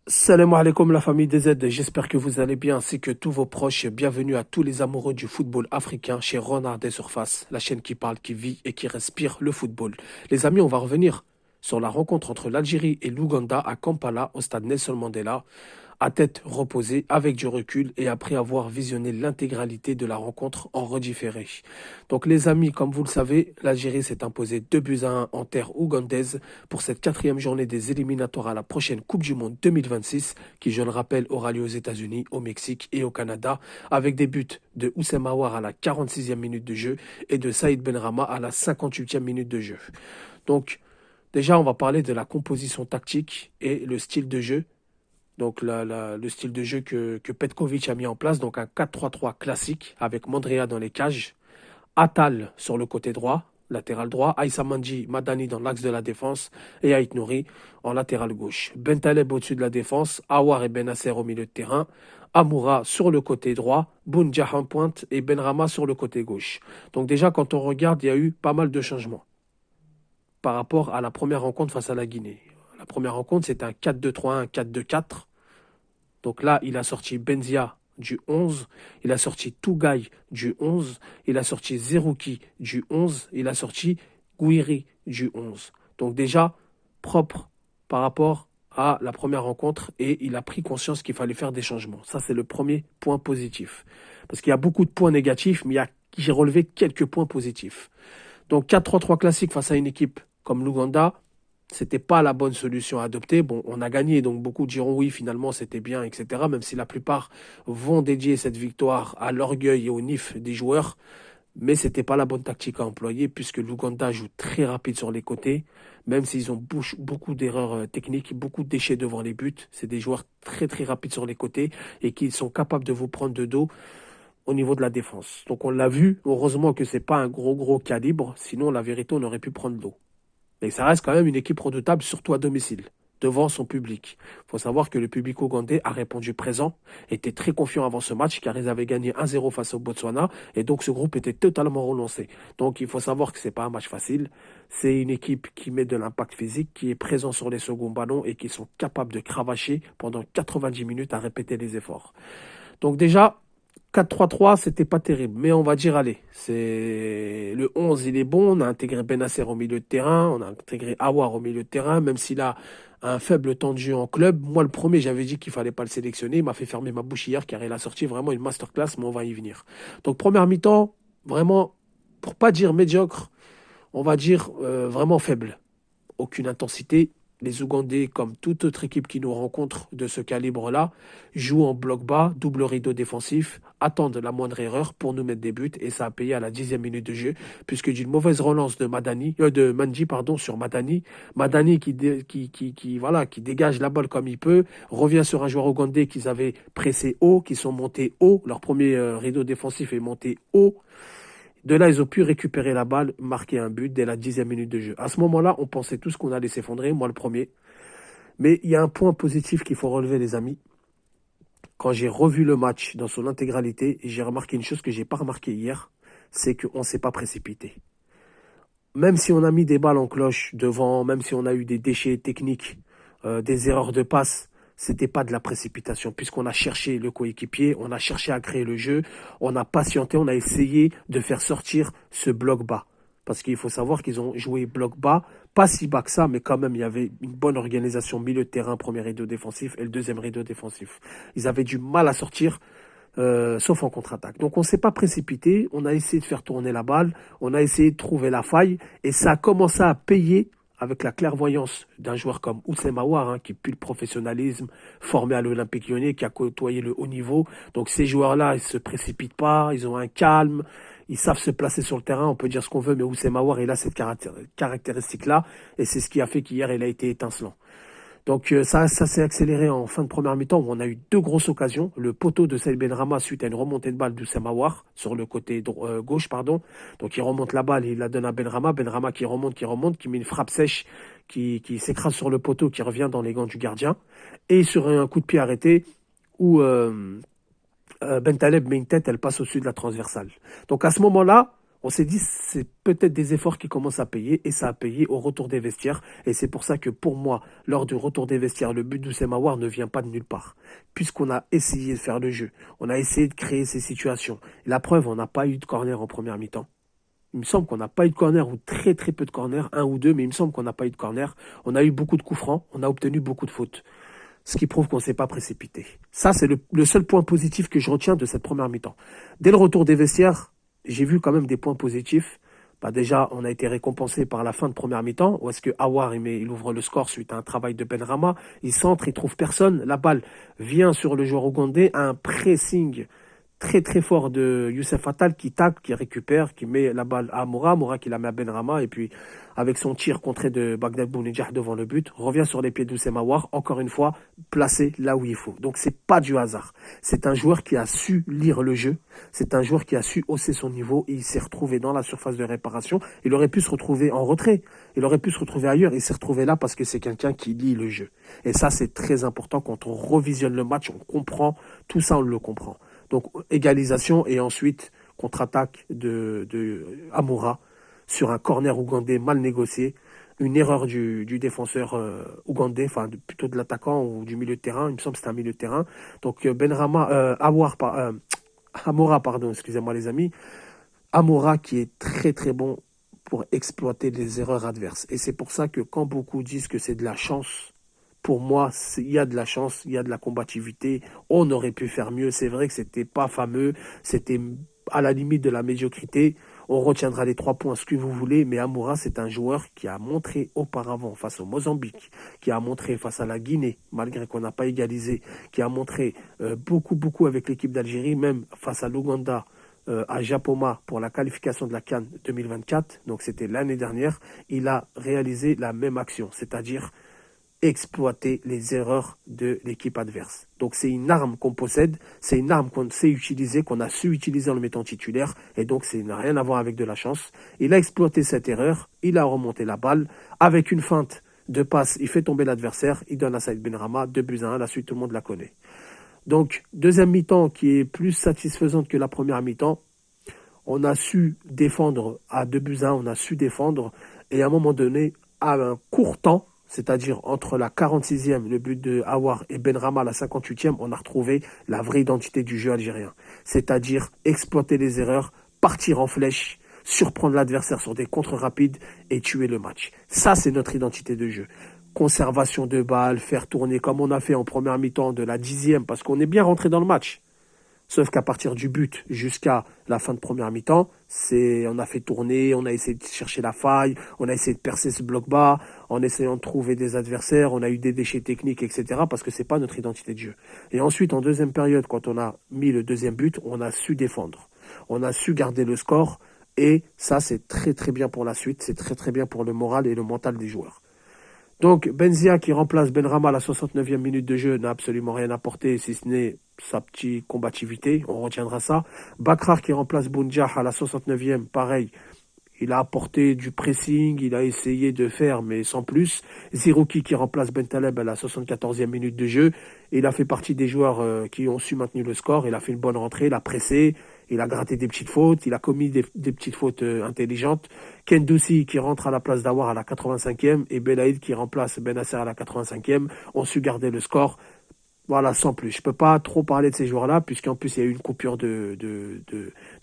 Salam alaikum la famille des aides, j'espère que vous allez bien ainsi que tous vos proches. Bienvenue à tous les amoureux du football africain chez Renard des Surfaces, la chaîne qui parle, qui vit et qui respire le football. Les amis, on va revenir sur la rencontre entre l'Algérie et l'Ouganda à Kampala au stade Nelson Mandela, à tête reposée, avec du recul et après avoir visionné l'intégralité de la rencontre en redifféré. Donc les amis, comme vous le savez, l'Algérie s'est imposée 2 buts à 1 en terre ougandaise pour cette quatrième journée des éliminatoires à la prochaine Coupe du Monde 2026, qui, je le rappelle, aura lieu aux États-Unis, au Mexique et au Canada, avec des buts de Houssem Aouar à la 46e minute de jeu et de Saïd Benrahma à la 58e minute de jeu. Donc, déjà, on va parler de la composition tactique et le style de jeu. Donc, le style de jeu que Petkovic a mis en place, donc un 4-3-3 classique avec Mandrea dans les cages, Atal sur le côté droit, latéral droit, Aïssa Mandi, Madani dans l'axe de la défense et Aït Nouri en latéral gauche. Bentaleb au-dessus de la défense, Awar et Benasser au milieu de terrain, Amoura sur le côté droit, Bounja en pointe et Benrama sur le côté gauche. Donc déjà, quand on regarde, il y a eu pas mal de changements par rapport à la première rencontre face à la Guinée. La première rencontre, c'était un 4-2-3-1, un 4-2-4. Donc là, il a sorti Benzia du 11, il a sorti Tougaï du 11, il a sorti Zerouki du 11, il a sorti Gouiri du 11. Donc déjà, propre par rapport à la première rencontre et il a pris conscience qu'il fallait faire des changements. Ça, c'est le premier point positif. Parce qu'il y a beaucoup de points négatifs, mais j'ai relevé quelques points positifs. Donc 4-3-3 classique face à une équipe comme l'Ouganda, c'était pas la bonne solution à adopter. Bon, on a gagné, donc beaucoup diront oui, finalement c'était bien, etc. Même si la plupart vont dédier cette victoire à l'orgueil et au nif des joueurs, mais c'était pas la bonne tactique à employer puisque l'Ouganda joue très rapide sur les côtés, même s'ils ont beaucoup d'erreurs techniques, beaucoup de déchets devant les buts. C'est des joueurs très très rapides sur les côtés et qui sont capables de vous prendre de dos au niveau de la défense. Donc on l'a vu, heureusement que c'est pas un gros calibre, sinon la vérité on aurait pu prendre l'eau. Mais ça reste quand même une équipe redoutable, surtout à domicile, devant son public. Il faut savoir que le public ougandais a répondu présent, était très confiant avant ce match, car ils avaient gagné 1-0 face au Botswana, et donc ce groupe était totalement relancé. Donc il faut savoir que c'est pas un match facile. C'est une équipe qui met de l'impact physique, qui est présent sur les seconds ballons et qui sont capables de cravacher pendant 90 minutes à répéter les efforts. Donc déjà, 4-3-3, c'était pas terrible. Mais on va dire, allez, c'est le 11, il est bon. On a intégré Benasser au milieu de terrain. On a intégré Awar au milieu de terrain, même s'il a un faible temps de jeu en club. Moi, le premier, j'avais dit qu'il fallait pas le sélectionner. Il m'a fait fermer ma bouche hier car il a sorti vraiment une masterclass, mais on va y venir. Donc, première mi-temps, vraiment, pour pas dire médiocre, on va dire vraiment faible. Aucune intensité. Les Ougandais, comme toute autre équipe qui nous rencontre de ce calibre-là, jouent en bloc bas, double rideau défensif, attendent la moindre erreur pour nous mettre des buts et ça a payé à la 10e minute de jeu puisque d'une mauvaise relance de Mandi pardon sur Madani voilà qui dégage la balle comme il peut, revient sur un joueur ougandais qu'ils avaient pressé haut, qui sont montés haut, leur premier rideau défensif est monté haut. De là, ils ont pu récupérer la balle, marquer un but dès la 10e minute de jeu. À ce moment-là, on pensait tous qu'on allait s'effondrer, moi le premier. Mais il y a un point positif qu'il faut relever, les amis. Quand j'ai revu le match dans son intégralité, j'ai remarqué une chose que j'ai pas remarqué hier, c'est qu'on ne s'est pas précipité. Même si on a mis des balles en cloche devant, même si on a eu des déchets techniques, des erreurs de passe, c'était pas de la précipitation, puisqu'on a cherché le coéquipier, on a cherché à créer le jeu, on a patienté, on a essayé de faire sortir ce bloc bas. Parce qu'il faut savoir qu'ils ont joué bloc bas, pas si bas que ça, mais quand même, il y avait une bonne organisation, milieu de terrain, premier rideau défensif et le deuxième rideau défensif. Ils avaient du mal à sortir sauf en contre-attaque. Donc on ne s'est pas précipité, on a essayé de faire tourner la balle, on a essayé de trouver la faille, et ça a commencé à payer avec la clairvoyance d'un joueur comme Houssem Aouar, hein, qui pue le professionnalisme, formé à l'Olympique Lyonnais, qui a côtoyé le haut niveau. Donc ces joueurs-là, ils ne se précipitent pas, ils ont un calme, ils savent se placer sur le terrain, on peut dire ce qu'on veut, mais Houssem Aouar, il a cette caractéristique-là, et c'est ce qui a fait qu'hier, il a été étincelant. Donc ça s'est accéléré en fin de première mi-temps où on a eu deux grosses occasions. Le poteau de Saïd Benrahma suite à une remontée de balle d'Oussem Aouar sur le côté gauche, pardon. Donc il remonte la balle, il la donne à Benrahma. Benrahma qui met une frappe sèche, qui s'écrase sur le poteau, qui revient dans les gants du gardien. Et sur un coup de pied arrêté où Bentaleb met une tête, elle passe au-dessus de la transversale. Donc à ce moment-là, On s'est dit, c'est peut-être des efforts qui commencent à payer, et ça a payé au retour des vestiaires. Et c'est pour ça que pour moi, lors du retour des vestiaires, le but d'Oussem Aouar ne vient pas de nulle part. Puisqu'on a essayé de faire le jeu, on a essayé de créer ces situations. La preuve, on n'a pas eu de corner en première mi-temps. Il me semble qu'on n'a pas eu de corner, ou très très peu de corner, un ou deux, mais il me semble qu'on n'a pas eu de corner. On a eu beaucoup de coups francs, on a obtenu beaucoup de fautes. Ce qui prouve qu'on ne s'est pas précipité. Ça, c'est le seul point positif que je retiens de cette première mi-temps. Dès le retour des vestiaires, j'ai vu quand même des points positifs. Bah déjà, on a été récompensé par la fin de première mi-temps, où est-ce que Aouar, il ouvre le score suite à un travail de Benrahma. Il centre, il trouve personne. La balle vient sur le joueur ougandais, un pressing très très fort de Youssef Attal qui tacle, qui récupère, qui met la balle à Amoura, Amoura qui la met à Benrahma, et puis avec son tir contré de Bagdad Bounedjah devant le but, revient sur les pieds d'Oussem Aouar, encore une fois, placé là où il faut. Donc c'est pas du hasard. C'est un joueur qui a su lire le jeu, c'est un joueur qui a su hausser son niveau, et il s'est retrouvé dans la surface de réparation. Il aurait pu se retrouver en retrait, il aurait pu se retrouver ailleurs, il s'est retrouvé là parce que c'est quelqu'un qui lit le jeu. Et ça, c'est très important. Quand on revisionne le match, on comprend, tout ça on le comprend. Donc égalisation, et ensuite contre-attaque de Amoura sur un corner ougandais mal négocié. Une erreur du défenseur ougandais, enfin plutôt de l'attaquant ou du milieu de terrain. Il me semble que c'était un milieu de terrain. Donc Amoura, pardon, excusez-moi les amis. Amoura qui est très très bon pour exploiter les erreurs adverses. Et c'est pour ça que quand beaucoup disent que c'est de la chance, pour moi, il y a de la chance, il y a de la combativité. On aurait pu faire mieux. C'est vrai que c'était pas fameux, c'était à la limite de la médiocrité. On retiendra les 3 points, ce que vous voulez, mais Amoura, c'est un joueur qui a montré auparavant face au Mozambique, qui a montré face à la Guinée, malgré qu'on n'a pas égalisé, qui a montré beaucoup avec l'équipe d'Algérie, même face à l'Ouganda, à Japoma pour la qualification de la CAN 2024, donc c'était l'année dernière. Il a réalisé la même action, c'est-à-dire exploiter les erreurs de l'équipe adverse. Donc c'est une arme qu'on possède, c'est une arme qu'on sait utiliser, qu'on a su utiliser en le mettant titulaire, et donc ça n'a rien à voir avec de la chance. Il a exploité cette erreur, il a remonté la balle, avec une feinte de passe, il fait tomber l'adversaire, il donne à Saïd Benrahma, 2-1, la suite tout le monde la connaît. Donc deuxième mi-temps qui est plus satisfaisante que la première mi-temps, on a su défendre à 2-1, on a su défendre, et à un moment donné, à un court temps, c'est-à-dire entre la 46e, le but de Aouar, et Benrahma, la 58e, on a retrouvé la vraie identité du jeu algérien. C'est-à-dire exploiter les erreurs, partir en flèche, surprendre l'adversaire sur des contres rapides et tuer le match. Ça, c'est notre identité de jeu. Conservation de balles, faire tourner comme on a fait en première mi-temps de la 10e, parce qu'on est bien rentré dans le match. Sauf qu'à partir du but jusqu'à la fin de première mi-temps, on a fait tourner, on a essayé de chercher la faille, on a essayé de percer ce bloc bas, en essayant de trouver des adversaires, on a eu des déchets techniques, etc. parce que c'est pas notre identité de jeu. Et ensuite, en deuxième période, quand on a mis le deuxième but, on a su défendre. On a su garder le score, et ça, c'est très très bien pour la suite, c'est très très bien pour le moral et le mental des joueurs. Donc Benzia qui remplace Benrahma à la 69e minute de jeu n'a absolument rien apporté, si ce n'est sa petite combativité, on retiendra ça. Bakrar qui remplace Bounedjah à la 69e, pareil, il a apporté du pressing, il a essayé de faire, mais sans plus. Zirouki qui remplace Bentaleb à la 74e minute de jeu, il a fait partie des joueurs qui ont su maintenir le score, il a fait une bonne rentrée, il a pressé, il a gratté des petites fautes, il a commis des petites fautes intelligentes. Ken Doussi qui rentre à la place d'Aouar à la 85e et Belaïd qui remplace Benasser à la 85e ont su garder le score. Voilà, sans plus. Je ne peux pas trop parler de ces joueurs-là, puisqu'en plus, il y a eu une coupure de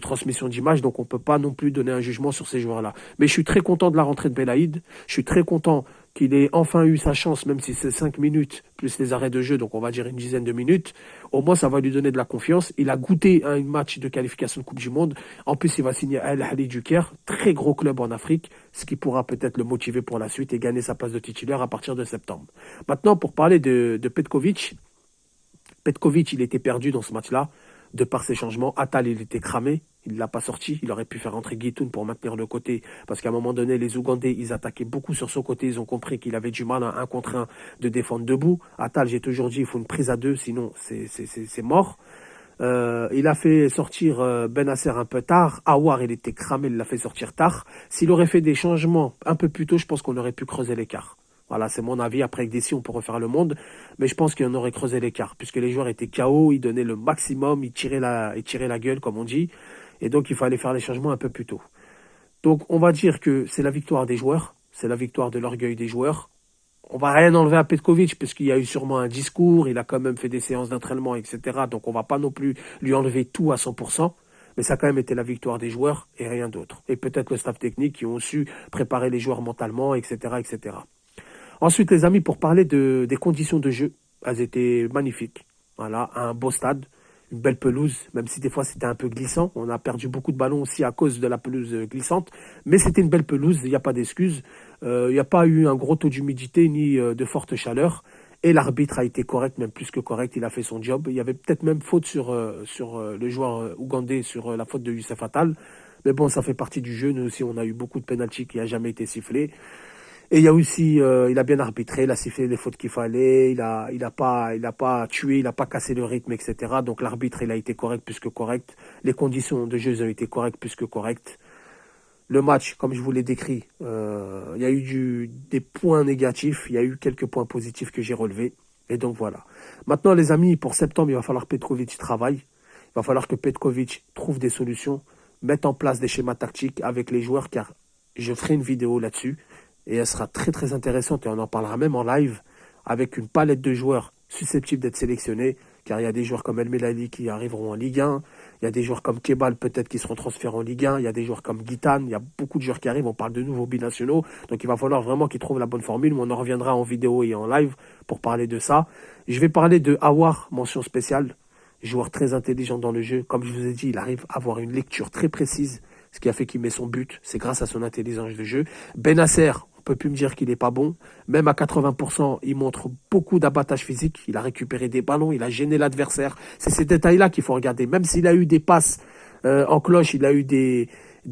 transmission d'image, donc on ne peut pas non plus donner un jugement sur ces joueurs-là. Mais je suis très content de la rentrée de Belaïd. Je suis très content qu'il ait enfin eu sa chance, même si c'est 5 minutes, plus les arrêts de jeu, donc on va dire une dizaine de minutes. Au moins, ça va lui donner de la confiance. Il a goûté à un match de qualification de Coupe du Monde. En plus, il va signer à El Ahly du Caire, très gros club en Afrique, ce qui pourra peut-être le motiver pour la suite et gagner sa place de titulaire à partir de septembre. Maintenant, pour parler de Petkovic, il était perdu dans ce match-là, de par ses changements. Attal, il était cramé, il ne l'a pas sorti. Il aurait pu faire rentrer Guitoun pour maintenir le côté, parce qu'à un moment donné, les Ougandais, ils attaquaient beaucoup sur son côté. Ils ont compris qu'il avait du mal à 1 contre 1 de défendre debout. Attal, j'ai toujours dit, il faut une prise à 2, sinon c'est mort. Il a fait sortir Benasser un peu tard. Aouar, il était cramé, il l'a fait sortir tard. S'il aurait fait des changements un peu plus tôt, je pense qu'on aurait pu creuser l'écart. Voilà, c'est mon avis. Après, avec Dessy, on peut refaire le monde. Mais je pense qu'on aurait creusé l'écart, puisque les joueurs étaient KO, ils donnaient le maximum, ils tiraient la gueule, comme on dit. Et donc, il fallait faire les changements un peu plus tôt. Donc on va dire que c'est la victoire des joueurs, c'est la victoire de l'orgueil des joueurs. On va rien enlever à Petkovic, parce qu'il y a eu sûrement un discours, il a quand même fait des séances d'entraînement, etc. Donc on va pas non plus lui enlever tout à 100%. Mais ça a quand même été la victoire des joueurs et rien d'autre. Et peut-être le staff technique qui ont su préparer les joueurs mentalement, etc., etc. Ensuite, les amis, pour parler des conditions de jeu, elles étaient magnifiques. Voilà, un beau stade, une belle pelouse, même si des fois c'était un peu glissant. On a perdu beaucoup de ballons aussi à cause de la pelouse glissante. Mais c'était une belle pelouse, il n'y a pas d'excuses. Il n'y a pas eu un gros taux d'humidité ni de forte chaleur. Et l'arbitre a été correct, même plus que correct, il a fait son job. Il y avait peut-être même faute sur le joueur ougandais, sur la faute de Youssef Attal. Mais bon, ça fait partie du jeu. Nous aussi, on a eu beaucoup de pénaltys qui n'ont jamais été sifflés. Et il y a aussi, il a bien arbitré, il a sifflé les fautes qu'il fallait, il a pas tué, il a pas cassé le rythme, etc. Donc l'arbitre, il a été correct plus que correct. Les conditions de jeu ont été correctes plus que correctes. Le match, comme je vous l'ai décrit, il y a eu des points négatifs, il y a eu quelques points positifs que j'ai relevés. Et donc voilà. Maintenant, les amis, pour septembre, il va falloir que Petkovic travaille. Il va falloir que Petkovic trouve des solutions, mette en place des schémas tactiques avec les joueurs, car je ferai une vidéo là-dessus. Et elle sera très très intéressante et on en parlera même en live avec une palette de joueurs susceptibles d'être sélectionnés, car il y a des joueurs comme El Melali qui arriveront en Ligue 1, il y a des joueurs comme Kebal peut-être qui seront transférés en Ligue 1, il y a des joueurs comme Guitane, il y a beaucoup de joueurs qui arrivent, on parle de nouveaux binationaux, donc il va falloir vraiment qu'ils trouvent la bonne formule, mais on en reviendra en vidéo et en live pour parler de ça. Je vais parler de Aouar, mention spéciale, joueur très intelligent dans le jeu, comme je vous ai dit, il arrive à avoir une lecture très précise, ce qui a fait qu'il met son but, c'est grâce à son intelligence de jeu. Benasser, on peut plus me dire qu'il n'est pas bon. Même à 80%, il montre beaucoup d'abattage physique. Il a récupéré des ballons, il a gêné l'adversaire. C'est ces détails-là qu'il faut regarder. Même s'il a eu des passes en cloche, il a eu des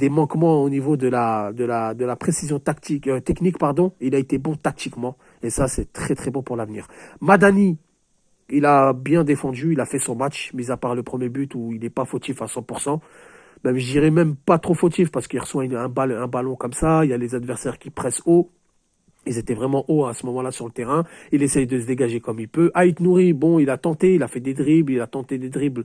manquements au niveau de la précision technique, pardon. Il a été bon tactiquement. Et ça, c'est très très bon pour l'avenir. Madani, il a bien défendu, il a fait son match, mis à part le premier but où il n'est pas fautif à 100%. Même, je dirais même pas trop fautif parce qu'il reçoit un ballon comme ça. Il y a les adversaires qui pressent haut. Ils étaient vraiment hauts à ce moment-là sur le terrain. Il essaye de se dégager comme il peut. Aït Nouri, bon, il a tenté, il a fait des dribbles, il a tenté des dribbles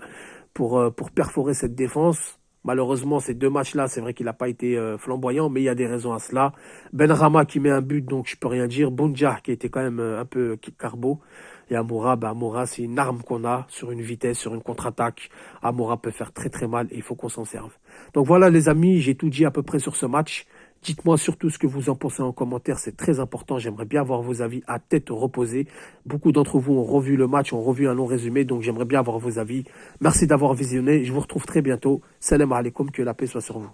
pour perforer cette défense. Malheureusement, ces deux matchs-là, c'est vrai qu'il n'a pas été flamboyant, mais il y a des raisons à cela. Benrahma qui met un but, donc je peux rien dire. Bounja qui était quand même un peu carbo. Et Amoura, Amoura, c'est une arme qu'on a sur une vitesse, sur une contre-attaque. Amoura peut faire très très mal et il faut qu'on s'en serve. Donc voilà les amis, j'ai tout dit à peu près sur ce match. Dites-moi surtout ce que vous en pensez en commentaire, c'est très important. J'aimerais bien avoir vos avis à tête reposée. Beaucoup d'entre vous ont revu le match, ont revu un long résumé, donc j'aimerais bien avoir vos avis. Merci d'avoir visionné, je vous retrouve très bientôt. Salam alaikum, que la paix soit sur vous.